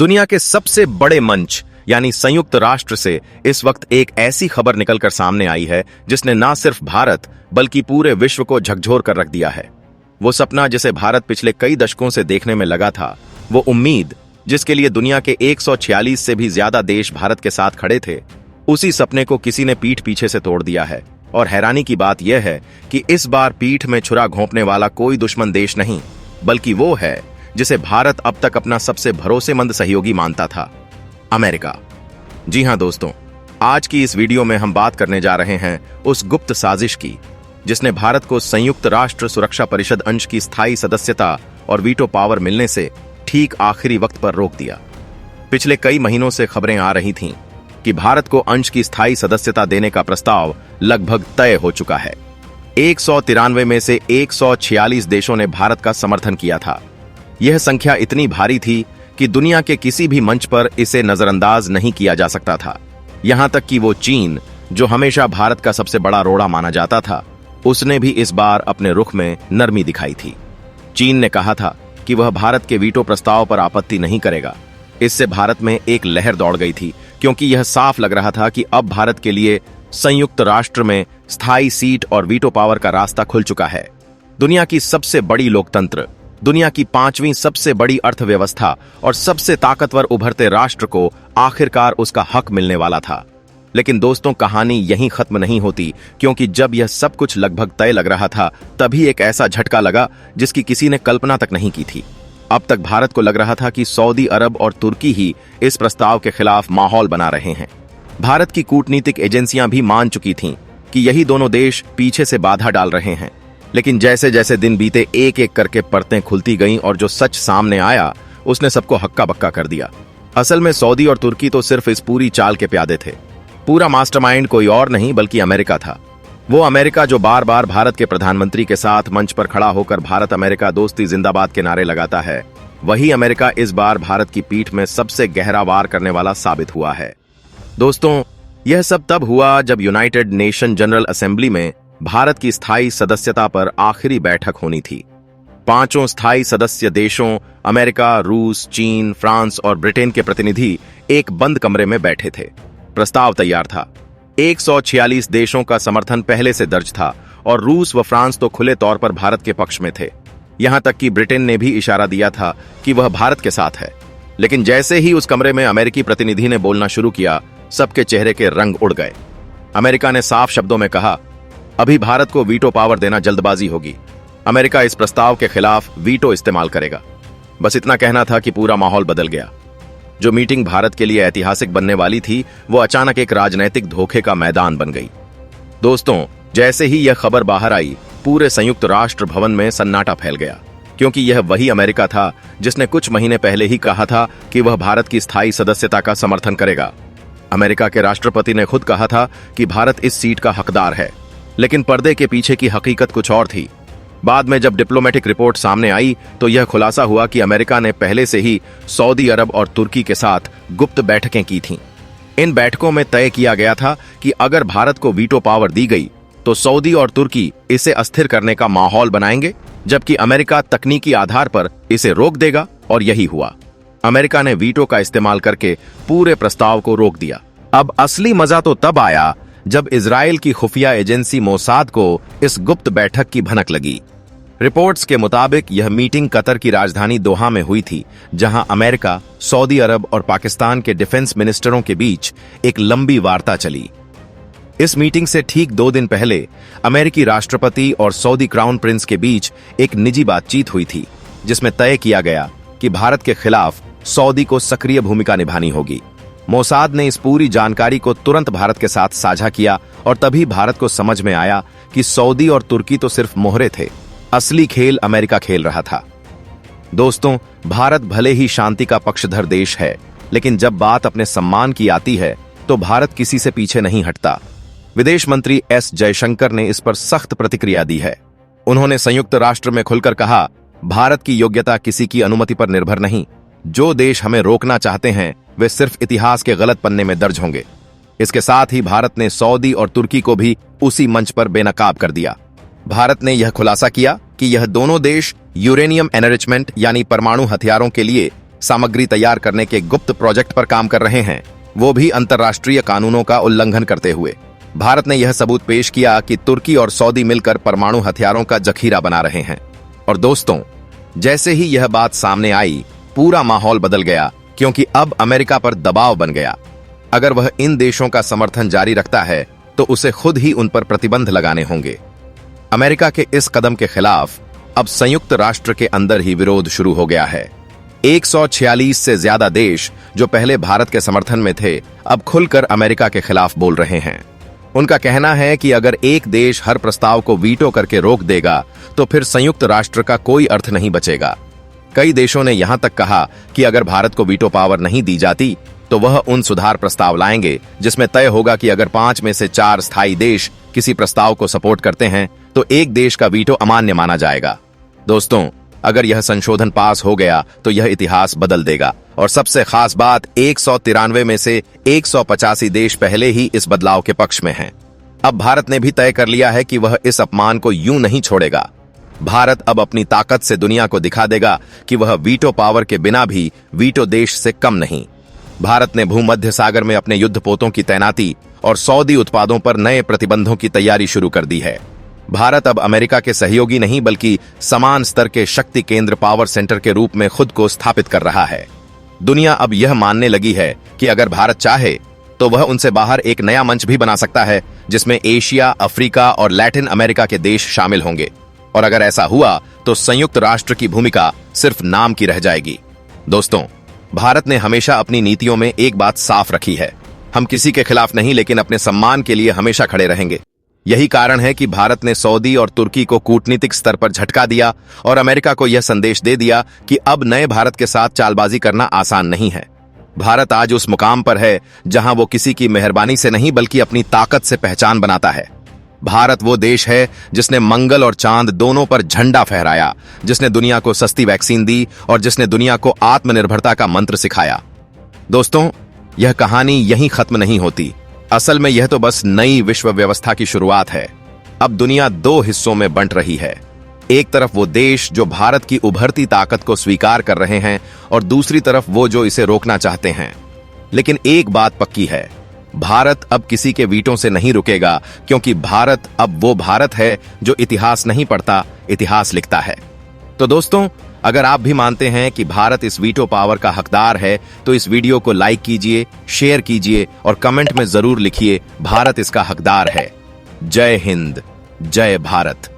दुनिया के सबसे बड़े मंच यानी संयुक्त राष्ट्र से इस वक्त एक ऐसी खबर निकलकर सामने आई है जिसने न सिर्फ भारत बल्कि पूरे विश्व को झकझोर कर रख दिया है। वो सपना जिसे भारत पिछले कई दशकों से देखने में लगा था, वो उम्मीद जिसके लिए दुनिया के 146 से भी ज्यादा देश भारत के साथ खड़े थे, उसी सपने को किसी ने पीठ पीछे से तोड़ दिया है। और हैरानी की बात यह है कि इस बार पीठ में छुरा घोंपने वाला कोई दुश्मन देश नहीं, बल्कि वो है जिसे भारत अब तक अपना सबसे भरोसेमंद सहयोगी मानता था, अमेरिका। जी हां दोस्तों, आज की इस वीडियो में हम बात करने जा रहे हैं उस गुप्त साजिश की जिसने भारत को संयुक्त राष्ट्र सुरक्षा परिषद अंश की स्थायी सदस्यता और वीटो पावर मिलने से ठीक आखिरी वक्त पर रोक दिया। पिछले कई महीनों से खबरें आ रही थीं कि भारत को अंश की स्थायी सदस्यता देने का प्रस्ताव लगभग तय हो चुका है। 193 में से 146 देशों ने भारत का समर्थन किया था। यह संख्या इतनी भारी थी कि दुनिया के किसी भी मंच पर इसे नजरअंदाज नहीं किया जा सकता था। यहां तक कि वो चीन, जो हमेशा भारत का सबसे बड़ा रोड़ा माना जाता था, उसने भी इस बार अपने रुख में नरमी दिखाई थी। चीन ने कहा था कि वह भारत के वीटो प्रस्ताव पर आपत्ति नहीं करेगा। इससे भारत में एक लहर दौड़ गई थी, क्योंकि यह साफ लग रहा था कि अब भारत के लिए संयुक्त राष्ट्र में स्थायी सीट और वीटो पावर का रास्ता खुल चुका है। दुनिया की सबसे बड़ी लोकतंत्र, दुनिया की 5वीं सबसे बड़ी अर्थव्यवस्था और सबसे ताकतवर उभरते राष्ट्र को आखिरकार उसका हक मिलने वाला था। लेकिन दोस्तों, कहानी यहीं खत्म नहीं होती, क्योंकि जब यह सब कुछ लगभग तय लग रहा था, तभी एक ऐसा झटका लगा जिसकी किसी ने कल्पना तक नहीं की थी। अब तक भारत को लग रहा था कि सऊदी अरब और तुर्की ही इस प्रस्ताव के खिलाफ माहौल बना रहे हैं। भारत की कूटनीतिक एजेंसियां भी मान चुकी थीं कि यही दोनों देश पीछे से बाधा डाल रहे हैं। लेकिन जैसे जैसे दिन बीते, एक एक करके परतें खुलती गईं और जो सच सामने आया उसने सबको हक्का बक्का कर दिया। असल में सऊदी और तुर्की तो सिर्फ इस पूरी चाल के प्यादे थे। पूरा मास्टरमाइंड कोई और नहीं बल्कि अमेरिका था। वो अमेरिका जो बार बार भारत के प्रधानमंत्री के साथ मंच पर खड़ा होकर भारत अमेरिका दोस्ती जिंदाबाद के नारे लगाता है, वही अमेरिका इस बार भारत की पीठ में सबसे गहरा वार करने वाला साबित हुआ है। दोस्तों, यह सब तब हुआ जब यूनाइटेड नेशन जनरल असेंबली में भारत की स्थायी सदस्यता पर आखिरी बैठक होनी थी। 5 स्थायी सदस्य देशों अमेरिका, रूस, चीन, फ्रांस और ब्रिटेन के प्रतिनिधि एक बंद कमरे में बैठे थे। प्रस्ताव तैयार था। 146 देशों का समर्थन पहले से दर्ज था और रूस व फ्रांस तो खुले तौर पर भारत के पक्ष में थे। यहां तक कि ब्रिटेन ने भी इशारा दिया था कि वह भारत के साथ है। लेकिन जैसे ही उस कमरे में अमेरिकी प्रतिनिधि ने बोलना शुरू किया, सबके चेहरे के रंग उड़ गए। अमेरिका ने साफ शब्दों में कहा, अभी भारत को वीटो पावर देना जल्दबाजी होगी। अमेरिका इस प्रस्ताव के खिलाफ वीटो इस्तेमाल करेगा। बस इतना कहना था कि पूरा माहौल बदल गया। जो मीटिंग भारत के लिए ऐतिहासिक बनने वाली थी, वो अचानक एक राजनैतिक धोखे का मैदान बन गई। दोस्तों, जैसे ही यह खबर बाहर आई, पूरे संयुक्त राष्ट्र भवन में सन्नाटा फैल गया, क्योंकि यह वही अमेरिका था जिसने कुछ महीने पहले ही कहा था कि वह भारत की स्थायी सदस्यता का समर्थन करेगा। अमेरिका के राष्ट्रपति ने खुद कहा था कि भारत इस सीट का हकदार है। लेकिन पर्दे के पीछे की हकीकत कुछ और थी। बाद में जब डिप्लोमेटिक रिपोर्ट सामने आई तो यह खुलासा हुआ कि अमेरिका ने पहले से ही सऊदी अरब और तुर्की के साथ गुप्त बैठकें की थीं। इन बैठकों में तय किया गया था कि अगर भारत को वीटो पावर दी गई तो सऊदी और तुर्की इसे अस्थिर करने का माहौल बनाएंगे, जबकि अमेरिका तकनीकी आधार पर इसे रोक देगा। और यही हुआ। अमेरिका ने वीटो का इस्तेमाल करके पूरे प्रस्ताव को रोक दिया। अब असली मजा तो तब आया जब इजराइल की खुफिया एजेंसी मोसाद को इस गुप्त बैठक की भनक लगी। रिपोर्ट्स के मुताबिक यह मीटिंग कतर की राजधानी दोहा में हुई थी, जहां अमेरिका, सऊदी अरब और पाकिस्तान के डिफेंस मिनिस्टरों के बीच एक लंबी वार्ता चली। इस मीटिंग से ठीक 2 दिन पहले अमेरिकी राष्ट्रपति और सऊदी क्राउन प्रिंस के बीच एक निजी बातचीत हुई थी, जिसमें तय किया गया कि भारत के खिलाफ सऊदी को सक्रिय भूमिका निभानी होगी। मोसाद ने इस पूरी जानकारी को तुरंत भारत के साथ साझा किया और तभी भारत को समझ में आया कि सऊदी और तुर्की तो सिर्फ मोहरे थे, असली खेल अमेरिका खेल रहा था। दोस्तों, भारत भले ही शांति का पक्षधर देश है, लेकिन जब बात अपने सम्मान की आती है तो भारत किसी से पीछे नहीं हटता। विदेश मंत्री एस जयशंकर ने इस पर सख्त प्रतिक्रिया दी है। उन्होंने संयुक्त राष्ट्र में खुलकर कहा, भारत की योग्यता किसी की अनुमति पर निर्भर नहीं। जो देश हमें रोकना चाहते हैं वे सिर्फ इतिहास के गलत पन्ने में दर्ज होंगे। इसके साथ ही भारत ने सऊदी और तुर्की को भी उसी मंच पर बेनकाब कर दिया। भारत ने यह खुलासा किया कि यह दोनों देश यूरेनियम एनरिचमेंट यानी परमाणु हथियारों के लिए सामग्री तैयार करने के गुप्त प्रोजेक्ट पर काम कर रहे हैं, वो भी अंतर्राष्ट्रीय कानूनों का उल्लंघन करते हुए। भारत ने यह सबूत पेश किया कि तुर्की और सऊदी मिलकर परमाणु हथियारों का जखीरा बना रहे हैं। और दोस्तों, जैसे ही यह बात सामने आई, पूरा माहौल बदल गया, क्योंकि अब अमेरिका पर दबाव बन गया। अगर वह इन देशों का समर्थन जारी रखता है तो उसे खुद ही उन पर प्रतिबंध लगाने होंगे। अमेरिका के इस कदम के खिलाफ अब संयुक्त राष्ट्र के अंदर ही विरोध शुरू हो गया है। 146 से ज्यादा देश जो पहले भारत के समर्थन में थे, अब खुलकर अमेरिका के खिलाफ बोल रहे हैं। उनका कहना है कि अगर एक देश हर प्रस्ताव को वीटो करके रोक देगा तो फिर संयुक्त राष्ट्र का कोई अर्थ नहीं बचेगा। कई देशों ने यहां तक कहा कि अगर भारत को वीटो पावर नहीं दी जाती तो वह उन सुधार प्रस्ताव लाएंगे जिसमें तय होगा कि अगर 5 में से 4 स्थायी देश किसी प्रस्ताव को सपोर्ट करते हैं तो एक देश का वीटो अमान्य माना जाएगा। दोस्तों, अगर यह संशोधन पास हो गया तो यह इतिहास बदल देगा। और सबसे खास बात, 193 में से 185 देश पहले ही इस बदलाव के पक्ष में हैं। अब भारत ने भी तय कर लिया है कि वह इस अपमान को यूं नहीं छोड़ेगा। भारत अब अपनी ताकत से दुनिया को दिखा देगा कि वह वीटो पावर के बिना भी वीटो देश से कम नहीं। भारत ने भूमध्य सागर में अपने युद्धपोतों की तैनाती और सऊदी उत्पादों पर नए प्रतिबंधों की तैयारी शुरू कर दी है। भारत अब अमेरिका के सहयोगी नहीं बल्कि समान स्तर के शक्ति केंद्र पावर सेंटर के रूप में खुद को स्थापित कर रहा है। दुनिया अब यह मानने लगी है कि अगर भारत चाहे तो वह उनसे बाहर एक नया मंच भी बना सकता है जिसमें एशिया, अफ्रीका और लैटिन अमेरिका के देश शामिल होंगे। और अगर ऐसा हुआ तो संयुक्त राष्ट्र की भूमिका सिर्फ नाम की रह जाएगी। दोस्तों, भारत ने हमेशा अपनी नीतियों में एक बात साफ रखी है, हम किसी के खिलाफ नहीं लेकिन अपने सम्मान के लिए हमेशा खड़े रहेंगे। यही कारण है कि भारत ने सऊदी और तुर्की को कूटनीतिक स्तर पर झटका दिया और अमेरिका को यह संदेश दे दिया कि अब नए भारत के साथ चालबाजी करना आसान नहीं है। भारत आज उस मुकाम पर है जहां वो किसी की मेहरबानी से नहीं बल्कि अपनी ताकत से पहचान बनाता है। भारत वो देश है जिसने मंगल और चांद दोनों पर झंडा फहराया, जिसने दुनिया को सस्ती वैक्सीन दी और जिसने दुनिया को आत्मनिर्भरता का मंत्र सिखाया। दोस्तों, यह कहानी यहीं खत्म नहीं होती। असल में यह तो बस नई विश्व व्यवस्था की शुरुआत है। अब दुनिया 2 हिस्सों में बंट रही है। एक तरफ वो देश जो भारत की उभरती ताकत को स्वीकार कर रहे हैं और दूसरी तरफ वो जो इसे रोकना चाहते हैं। लेकिन एक बात पक्की है, भारत अब किसी के वीटों से नहीं रुकेगा, क्योंकि भारत अब वो भारत है जो इतिहास नहीं पढ़ता, इतिहास लिखता है। तो दोस्तों, अगर आप भी मानते हैं कि भारत इस वीटो पावर का हकदार है तो इस वीडियो को लाइक कीजिए, शेयर कीजिए और कमेंट में जरूर लिखिए, भारत इसका हकदार है। जय हिंद, जय भारत।